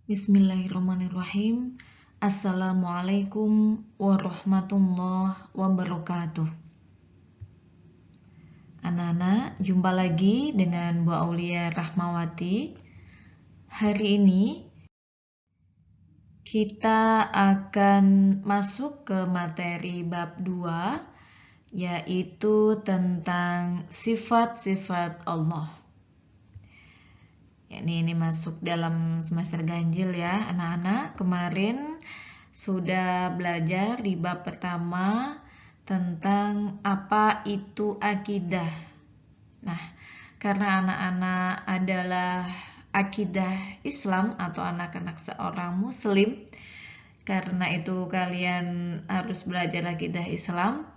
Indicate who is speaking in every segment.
Speaker 1: Bismillahirrahmanirrahim. Assalamualaikum warahmatullahi wabarakatuh. Anak-anak, jumpa lagi dengan Bu Aulia Rahmawati. Hari ini kita akan masuk ke materi bab 2, yaitu tentang sifat-sifat Allah. Ya, ini masuk dalam semester ganjil ya anak-anak. Kemarin sudah belajar di bab pertama tentang apa itu akidah. Nah, karena anak-anak adalah akidah Islam atau anak-anak seorang muslim, karena itu kalian harus belajar akidah Islam,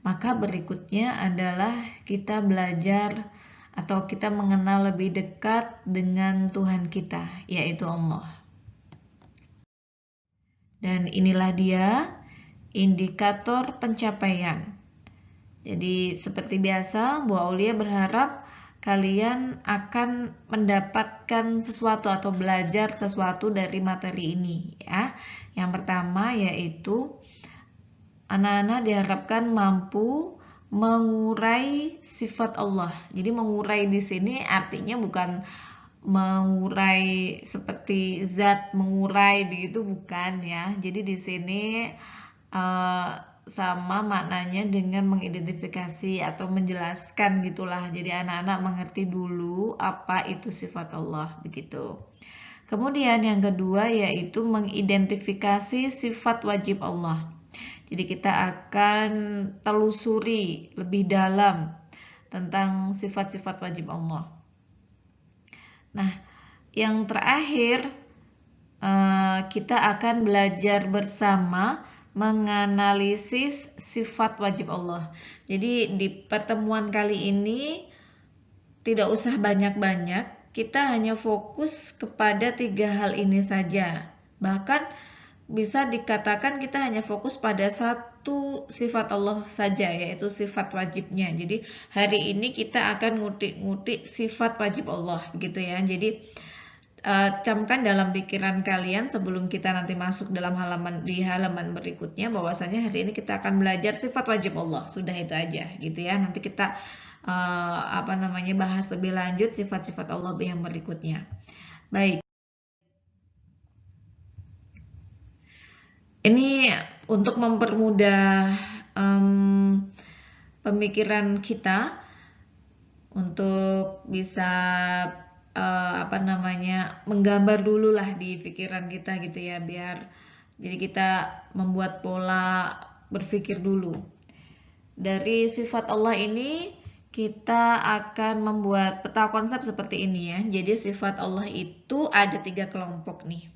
Speaker 1: maka berikutnya adalah kita belajar atau kita mengenal lebih dekat dengan Tuhan kita, yaitu Allah. Dan inilah dia indikator pencapaian. Jadi seperti biasa, Bu Aulia berharap kalian akan mendapatkan sesuatu atau belajar sesuatu dari materi ini ya. Yang pertama yaitu anak-anak diharapkan mampu mengurai sifat Allah. Jadi mengurai di sini artinya bukan mengurai seperti zat mengurai begitu, bukan ya. Jadi di sini sama maknanya dengan mengidentifikasi atau menjelaskan gitulah. Jadi anak-anak mengerti dulu apa itu sifat Allah begitu. Kemudian yang kedua yaitu mengidentifikasi sifat wajib Allah. Jadi kita akan telusuri lebih dalam tentang sifat-sifat wajib Allah. Nah, yang terakhir kita akan belajar bersama menganalisis sifat wajib Allah. Jadi di pertemuan kali ini tidak usah banyak-banyak, kita hanya fokus kepada 3 hal ini saja. Bahkan bisa dikatakan kita hanya fokus pada satu sifat Allah saja, yaitu sifat wajibnya. Jadi hari ini kita akan ngutik-ngutik sifat wajib Allah begitu ya. Jadi camkan dalam pikiran kalian sebelum kita nanti masuk dalam halaman berikutnya, bahwasanya hari ini kita akan belajar sifat wajib Allah. Sudah itu aja gitu ya. Nanti kita bahas lebih lanjut sifat-sifat Allah yang berikutnya. Baik. Ini untuk mempermudah pemikiran kita untuk bisa menggambar dulu lah di pikiran kita gitu ya, biar jadi kita membuat pola berpikir dulu. Dari sifat Allah ini kita akan membuat peta konsep seperti ini ya. Jadi sifat Allah itu ada 3 kelompok nih.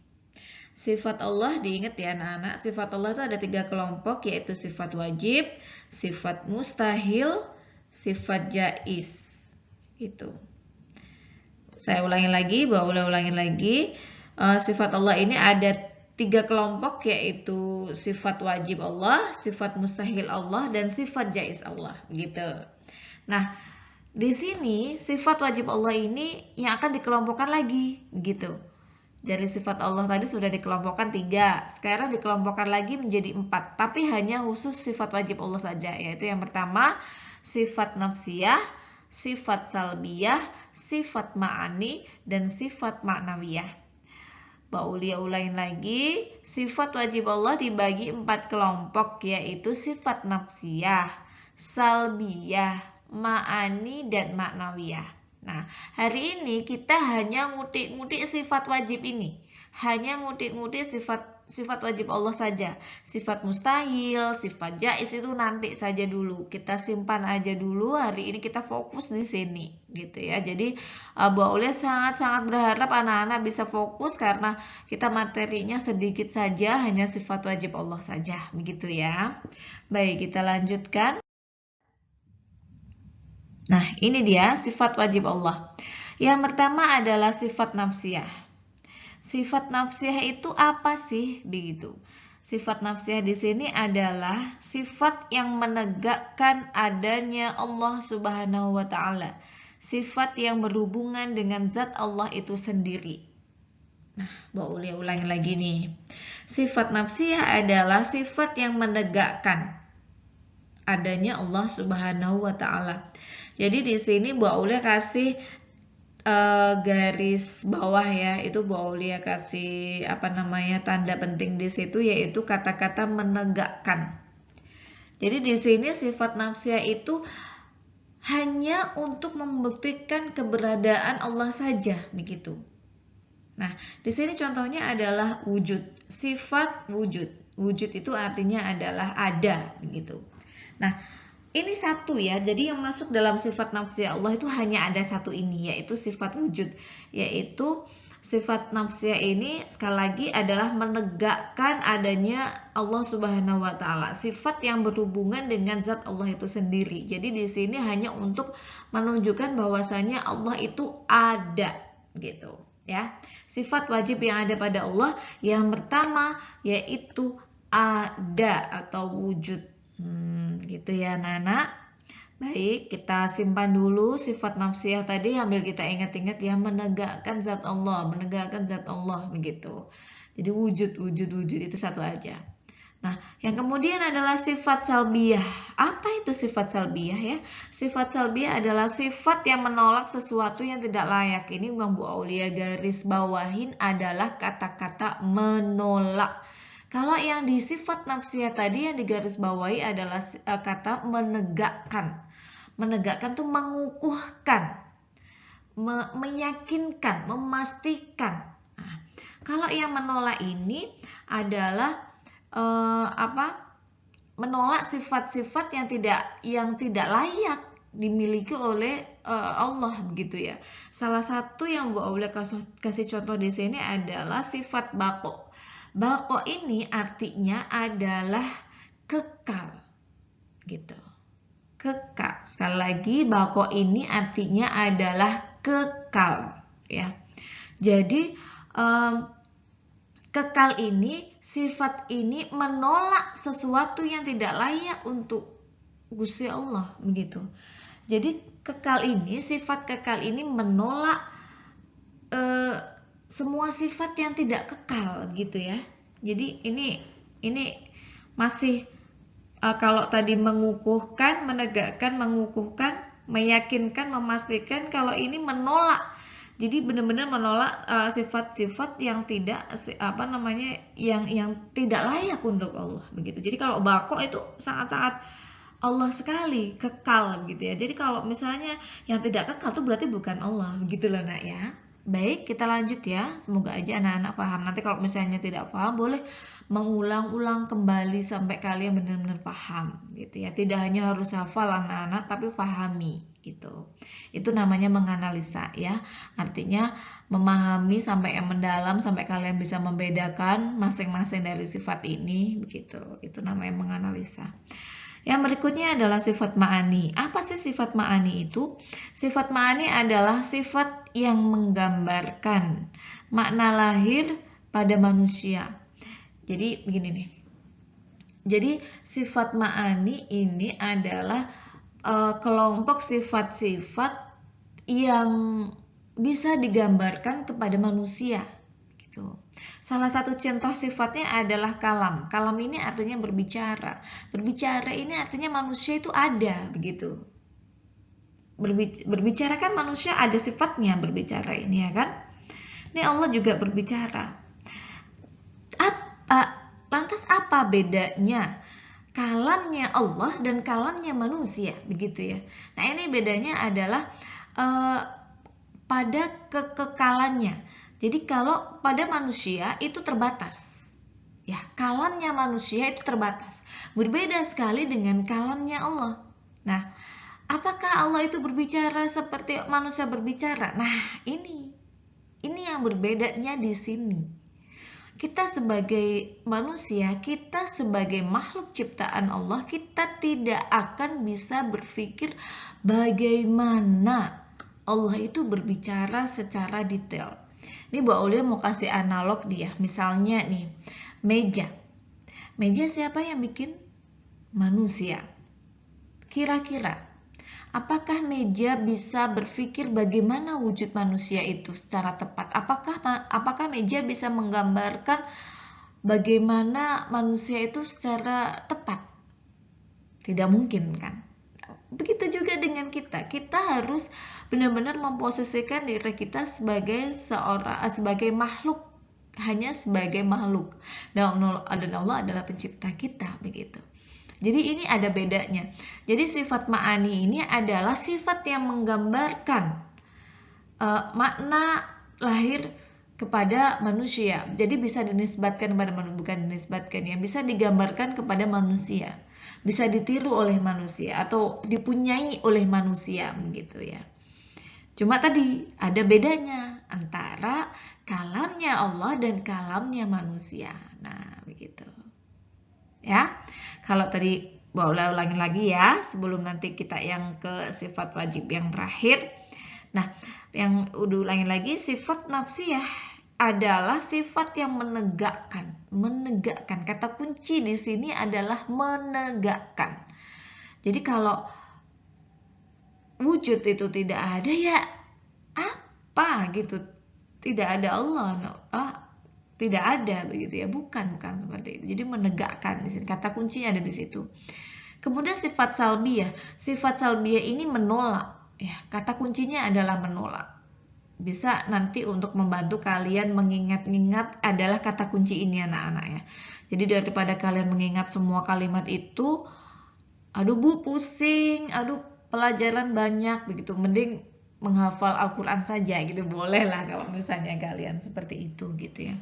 Speaker 1: Sifat Allah, diingat ya anak-anak, sifat Allah itu ada 3 kelompok, yaitu sifat wajib, sifat mustahil, sifat jaiz. Itu. Saya ulangi lagi, sifat Allah ini ada 3 kelompok, yaitu sifat wajib Allah, sifat mustahil Allah, dan sifat jaiz Allah. Gitu. Nah, di sini sifat wajib Allah ini yang akan dikelompokkan lagi, gitu. Dari sifat Allah tadi sudah dikelompokkan 3, sekarang dikelompokkan lagi menjadi 4, tapi hanya khusus sifat wajib Allah saja, yaitu yang pertama sifat nafsiyah, sifat salbiyah, sifat ma'ani, dan sifat ma'nawiyah. Mbak Ulia ulangin lagi, sifat wajib Allah dibagi 4 kelompok, yaitu sifat nafsiyah, salbiyah, ma'ani, dan ma'nawiyah. Nah, hari ini kita hanya ngutik-ngutik sifat wajib ini. Hanya ngutik-ngutik sifat wajib Allah saja. Sifat mustahil, sifat jaiz itu nanti saja dulu. Kita simpan aja dulu. Hari ini kita fokus di sini, gitu ya. Jadi Bu Aulia sangat-sangat berharap anak-anak bisa fokus karena kita materinya sedikit saja, hanya sifat wajib Allah saja, begitu ya. Baik, kita lanjutkan. Nah, ini dia sifat wajib Allah. Yang pertama adalah sifat nafsiyah. Sifat nafsiyah itu apa sih? Begitu. Sifat nafsiyah di sini adalah sifat yang menegakkan adanya Allah Subhanahu wa taala. Sifat yang berhubungan dengan zat Allah itu sendiri. Nah, boleh ulangi lagi nih. Sifat nafsiyah adalah sifat yang menegakkan adanya Allah Subhanahu wa taala. Jadi di sini Bu Aulia kasih garis bawah ya, itu Bu Aulia kasih tanda penting di situ, yaitu kata-kata menegakkan. Jadi di sini sifat nafsiyah itu hanya untuk membuktikan keberadaan Allah saja, begitu. Nah, di sini contohnya adalah wujud, sifat wujud. Wujud itu artinya adalah ada, begitu. Nah, ini satu ya, jadi yang masuk dalam sifat nafsiyah Allah itu hanya ada satu ini, yaitu sifat wujud. Yaitu sifat nafsiyah ini sekali lagi adalah menegakkan adanya Allah Subhanahu wa taala, sifat yang berhubungan dengan zat Allah itu sendiri. Jadi di sini hanya untuk menunjukkan bahwasanya Allah itu ada, gitu ya. Sifat wajib yang ada pada Allah yang pertama yaitu ada atau wujud. Gitu ya anak-anak. Baik, kita simpan dulu sifat nafsiyah tadi, ambil kita ingat-ingat ya, menegakkan zat Allah, menegakkan zat Allah, begitu. Jadi wujud itu satu aja. Nah, yang kemudian adalah sifat salbiyah. Apa itu sifat salbiyah ya? Sifat salbiyah adalah sifat yang menolak sesuatu yang tidak layak. Ini Bang Bu Aulia garis bawahin adalah kata-kata menolak. Kalau yang di sifat nafsiyah tadi yang digarisbawahi adalah kata menegakkan. Menegakkan tuh mengukuhkan, meyakinkan, memastikan. Nah, kalau yang menolak ini adalah menolak sifat-sifat yang tidak layak dimiliki oleh Allah, begitu ya. Salah satu yang Bu Aulia kasih contoh di sini adalah sifat baqo. Baqo ini artinya adalah kekal, gitu. Kekal. Sekali lagi, baqo ini artinya adalah kekal, ya. Jadi kekal ini, sifat ini menolak sesuatu yang tidak layak untuk Gusti Allah, begitu. Jadi kekal ini, sifat kekal ini menolak semua sifat yang tidak kekal, gitu ya. Jadi ini masih kalau tadi mengukuhkan, menegakkan, mengukuhkan, meyakinkan, memastikan, kalau ini menolak. Jadi benar-benar menolak sifat-sifat yang tidak yang tidak layak untuk Allah, begitu. Jadi kalau baqo itu sangat-sangat Allah sekali, kekal, gitu ya. Jadi kalau misalnya yang tidak kekal itu berarti bukan Allah, begitu loh nak ya. Baik, kita lanjut ya. Semoga aja anak-anak paham. Nanti kalau misalnya tidak paham, boleh mengulang-ulang kembali sampai kalian benar-benar paham, gitu ya. Tidak hanya harus hafal anak-anak, tapi pahami, gitu. Itu namanya menganalisa ya. Artinya memahami sampai yang mendalam, sampai kalian bisa membedakan masing-masing dari sifat ini, begitu. Itu namanya menganalisa. Yang berikutnya adalah sifat ma'ani. Apa sih sifat ma'ani itu? Sifat ma'ani adalah sifat yang menggambarkan makna lahir pada manusia. Jadi begini nih. Jadi sifat ma'ani ini adalah kelompok sifat-sifat yang bisa digambarkan kepada manusia, gitu. Salah satu contoh sifatnya adalah kalam. Kalam ini artinya berbicara. Berbicara ini artinya manusia itu ada, begitu. Berbicara kan manusia ada sifatnya berbicara ini, ya kan? Ini Allah juga berbicara. Lantas apa bedanya kalamnya Allah dan kalamnya manusia, begitu ya? Nah, ini bedanya adalah pada kekekalannya. Jadi kalau pada manusia itu terbatas, ya, kalamnya manusia itu terbatas. Berbeda sekali dengan kalamnya Allah. Nah, apakah Allah itu berbicara seperti manusia berbicara? Nah, ini yang berbedanya di sini. Kita sebagai manusia, kita sebagai makhluk ciptaan Allah, kita tidak akan bisa berpikir bagaimana Allah itu berbicara secara detail. Ini Bu Aulia mau kasih analog dia. Misalnya nih, meja. Meja siapa yang bikin? Manusia. Kira-kira Apakah meja bisa berpikir bagaimana wujud manusia itu secara tepat? Apakah meja bisa menggambarkan bagaimana manusia itu secara tepat? Tidak mungkin kan? Begitu juga dengan kita. Kita harus benar-benar memposisikan diri kita sebagai sebagai makhluk, hanya sebagai makhluk. Dan Allah adalah pencipta kita, begitu. Jadi ini ada bedanya. Jadi sifat ma'ani ini adalah sifat yang menggambarkan makna lahir kepada manusia. Jadi bisa dinisbatkan kepada manusia, bukan dinisbatkan ya, bisa digambarkan kepada manusia, bisa ditiru oleh manusia atau dipunyai oleh manusia, begitu ya. Cuma tadi ada bedanya antara kalamnya Allah dan kalamnya manusia. Nah, begitu. Ya. Kalau tadi boleh ulangi lagi ya, sebelum nanti kita yang ke sifat wajib yang terakhir. Nah, yang udah ulangi lagi, sifat nafsiyah adalah sifat yang menegakkan. Menegakkan. Kata kunci di sini adalah menegakkan. Jadi kalau wujud itu tidak ada, ya apa gitu? Tidak ada Allah. Tidak ada, begitu ya. Bukan seperti itu. Jadi menegakkan di sini. Kata kuncinya ada di situ. Kemudian sifat salbiyah. Sifat salbiyah ini menolak. Ya, kata kuncinya adalah menolak. Bisa nanti untuk membantu kalian mengingat-ingat adalah kata kunci ini anak-anak ya. Jadi daripada kalian mengingat semua kalimat itu, aduh Bu pusing, aduh pelajaran banyak begitu, mending menghafal Al-Quran saja gitu, boleh lah kalau misalnya kalian seperti itu gitu ya.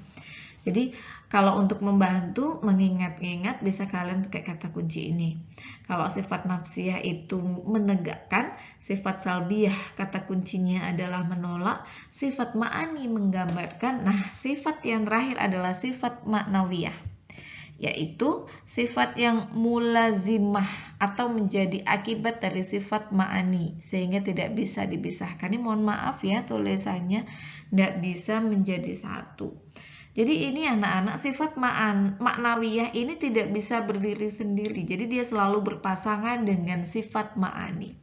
Speaker 1: Jadi kalau untuk membantu mengingat-ingat bisa kalian pakai kata kunci ini. Kalau sifat nafsiyah itu menegakkan, sifat salbiyah kata kuncinya adalah menolak, sifat ma'ani menggambarkan. Nah, sifat yang terakhir adalah sifat maknawiyah, yaitu sifat yang mulazimah atau menjadi akibat dari sifat ma'ani, sehingga tidak bisa dipisahkan. Ini mohon maaf ya, tulisannya tidak bisa menjadi satu. Jadi ini anak-anak, sifat maknawiyah ini tidak bisa berdiri sendiri. Jadi dia selalu berpasangan dengan sifat ma'ani.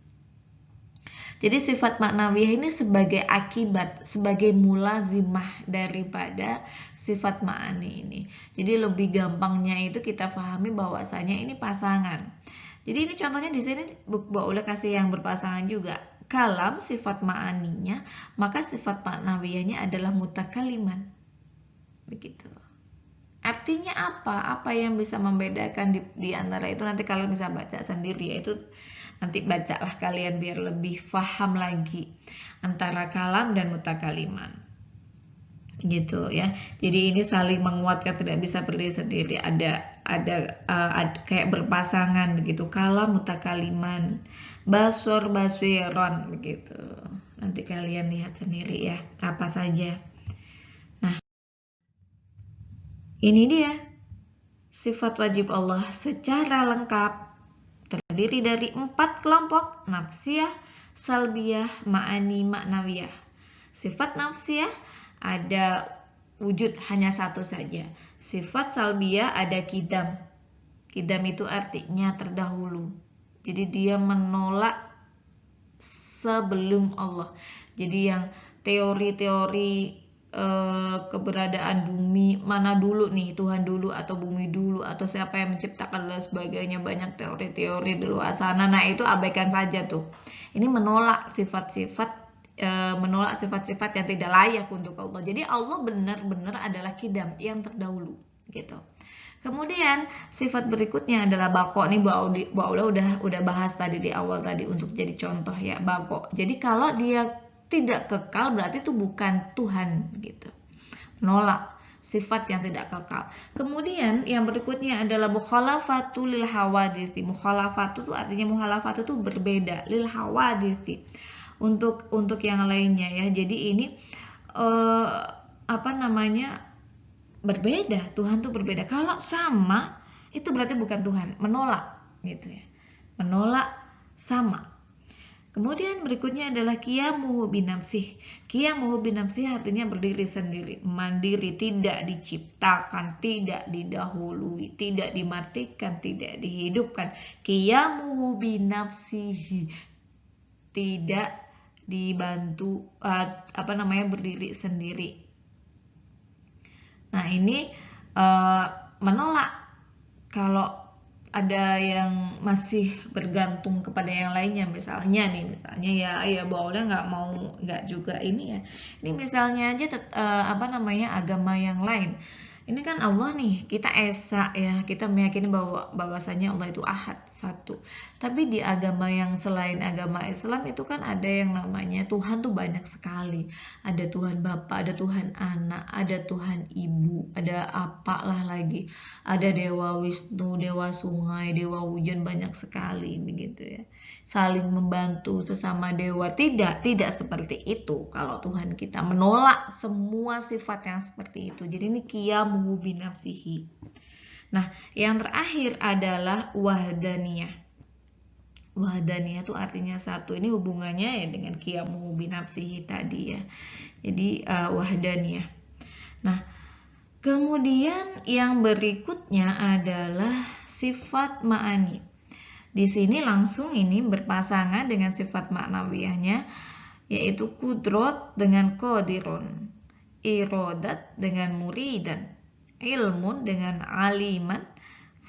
Speaker 1: Jadi sifat maknawiyah ini sebagai akibat, sebagai mulazimah daripada sifat ma'ani ini. Jadi lebih gampangnya itu kita pahami bahwasanya ini pasangan. Jadi ini contohnya di sini boleh kasih yang berpasangan juga. Kalam sifat ma'aninya, maka sifat maknawiyahnya adalah mutakaliman. Begitu. Artinya apa? Apa yang bisa membedakan di antara itu nanti kalian bisa baca sendiri, yaitu nanti bacalah kalian biar lebih paham lagi antara kalam dan mutakaliman. Gitu ya. Jadi ini saling menguatkan, tidak bisa berdiri sendiri. Ada kayak berpasangan begitu. Kalam mutakaliman, baswar baswiron begitu. Nanti kalian lihat sendiri ya, apa saja. Ini dia sifat wajib Allah secara lengkap, terdiri dari 4 kelompok: nafsiyah, salbiyah, ma'ani, maknawiyah. Sifat nafsiyah ada wujud hanya satu saja. Sifat salbiyah ada kidam. Kidam itu artinya terdahulu. Jadi dia menolak sebelum Allah. Jadi yang teori-teori keberadaan bumi mana dulu nih, Tuhan dulu atau bumi dulu atau siapa yang menciptakan dan sebagainya, banyak teori-teori di luar sana. Nah itu abaikan saja tuh. Ini menolak sifat-sifat yang tidak layak untuk Allah. Jadi Allah benar-benar adalah kidam, yang terdahulu gitu. Kemudian sifat berikutnya adalah bako. Nih Bu Aula udah bahas tadi di awal tadi untuk jadi contoh ya, bako. Jadi kalau dia tidak kekal berarti itu bukan Tuhan gitu. Menolak sifat yang tidak kekal. Kemudian yang berikutnya adalah mukhalafatu lil hawaditsi. Mukhalafatu itu artinya mukhalafatu itu berbeda, lil hawaditsi. Untuk yang lainnya ya. Jadi ini berbeda. Tuhan tuh berbeda. Kalau sama itu berarti bukan Tuhan, menolak gitu ya. Menolak sama. Kemudian berikutnya adalah qiyamuhu binafsih. Qiyamuhu binafsih artinya berdiri sendiri, mandiri, tidak diciptakan, tidak didahului, tidak dimatikan, tidak dihidupkan. Qiyamuhu binafsihi. tidak dibantu berdiri sendiri. Nah, ini menolak kalau ada yang masih bergantung kepada yang lainnya. Misalnya ya Bu Aulia nggak juga ini ya. Ini misalnya aja agama yang lain. Ini kan Allah nih, kita esa ya, kita meyakini bahwasanya Allah itu ahad, satu. Tapi di agama yang selain agama Islam itu kan ada yang namanya Tuhan tuh banyak sekali. Ada Tuhan Bapa, ada Tuhan Anak, ada Tuhan Ibu, ada apalah lagi. Ada Dewa Wisnu, Dewa Sungai, Dewa Hujan, banyak sekali begitu ya. Saling membantu sesama dewa. Tidak seperti itu. Kalau Tuhan kita menolak semua sifat yang seperti itu. Jadi ini qiyamuhu binafsihi. Nah, yang terakhir adalah wahdaniyah. Wahdaniyah itu artinya satu. Ini hubungannya ya dengan qiyamuhu binafsihi tadi ya. Jadi wahdaniyah. Nah, kemudian yang berikutnya adalah sifat ma'ani. Di sini langsung ini berpasangan dengan sifat maknawiyahnya, yaitu kudrot dengan qadirun, irodat dengan muridan, ilmun dengan aliman,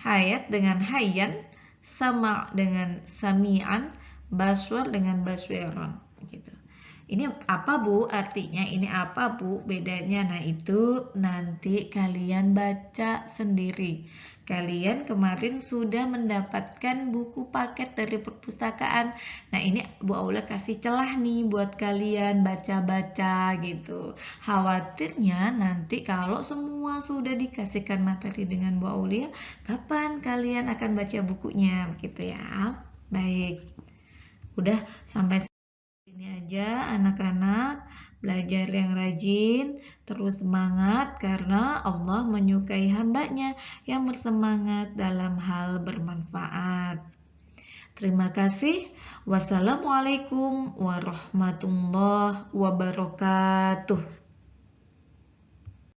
Speaker 1: hayat dengan hayyan, sama dengan sami'an, baswar dengan baswiran gitu. Ini apa Bu? Artinya ini apa Bu? Bedanya? Nah, itu nanti kalian baca sendiri. Kalian kemarin sudah mendapatkan buku paket dari perpustakaan. Nah, ini Bu Aulia kasih celah nih buat kalian baca-baca gitu. Khawatirnya nanti kalau semua sudah dikasihkan materi dengan Bu Aulia, kapan kalian akan baca bukunya gitu ya. Baik. Udah sampai ini aja anak-anak, belajar yang rajin, terus semangat karena Allah menyukai hambanya yang bersemangat dalam hal bermanfaat. Terima kasih. Wassalamualaikum warahmatullahi wabarakatuh.